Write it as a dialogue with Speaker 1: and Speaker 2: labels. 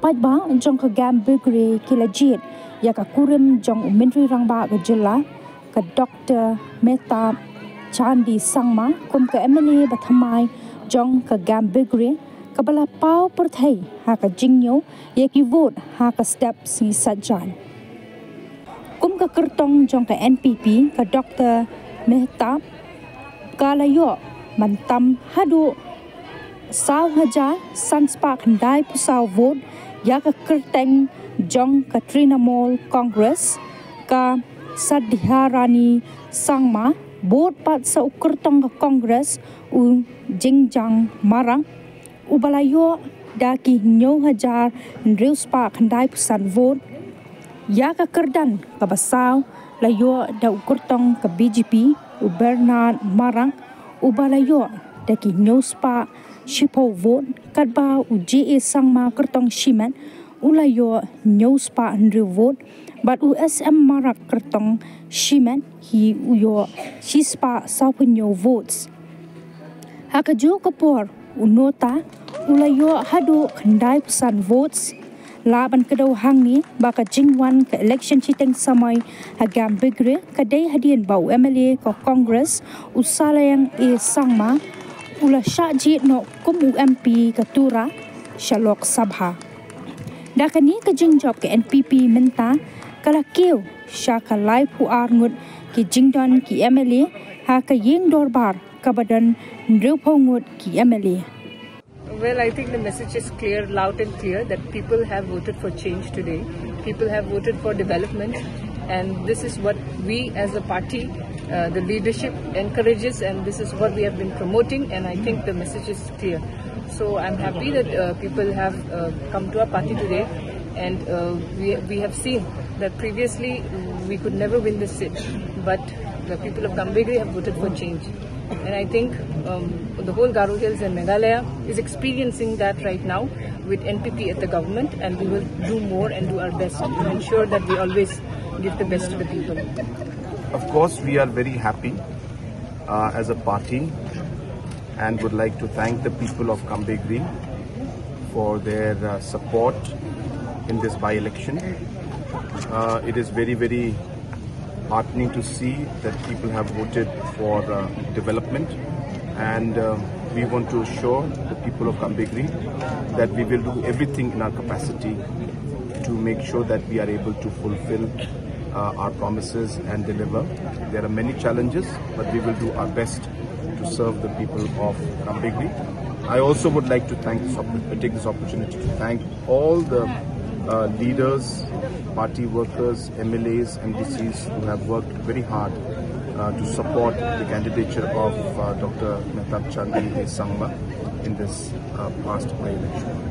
Speaker 1: ba jong ka Gambegre kilajit ya ka Kurim jong Menteri Rangba ka jela ka Dr. Mehtab Chandi Sangma kum ka MLA Bathamai jong ka Gambegre ka bala pau perthai ha ka jingyo ya ki vote ha ka step si sajan kum ka kyrtong jong ka NPP ka Dr. Mehtab kalayo mantam hadu Sao haja sanspa khandai pusau vote ya ka kyrtong jong ka Trinamool Congress ka Sadhiharani Sangma board pat sa kyrtong ka Congress u jingjang marang u balayo daki 9,000 spa khandai pusan vote ya ka kerdan ka basau layo da kyrtong ka BJP u Bernard marang u balayo daki spa Shipo vote kadba UGA sangma kyrtong shiman ulayo spa Andrew vote but USM marak kyrtong shiman hi uyo shispa saupunyo votes hakajo kapor unota ulayo hadu khandai pusan votes laban kedaw hangni baka jingwan ke election chiteng samay ha Gambegre kadai hadian bau MLA ko Congress usalayang sangma ula syajit no kum UMP Kdur Shalok Sabha. Dakani ka jingjob ke NPP menta kala keu syaka lai puar ngut ki jingdon ki MLA ha ka yeng dorbar kabadan ndreupo ngut ki MLA.
Speaker 2: Well, I think the message is clear, loud and clear that people have voted for change today. People have voted for development, and this is what we as a party, the leadership encourages, and this is what we have been promoting, and I think the message is clear. So I'm happy that people have come to our party today, and we have seen that previously we could never win this seat, but the people of Gambegre have voted for change. And I think the whole Garo Hills and Meghalaya is experiencing that right now with NPP at the government, and we will do more and do our best to ensure that we always give the best to the people.
Speaker 3: Of course, we are very happy as a party and would like to thank the people of Gambegre for their support in this by-election. It is very, very heartening to see that people have voted for development, and we want to assure the people of Gambegre that we will do everything in our capacity to make sure that we are able to fulfill our promises and deliver. There are many challenges, but we will do our best to serve the people of Gambegre. I also would like to take this opportunity to thank all the leaders, party workers, MLAs, MDCs who have worked very hard to support the candidature of Dr. Mehtab Chandi Sangma in this past by-election.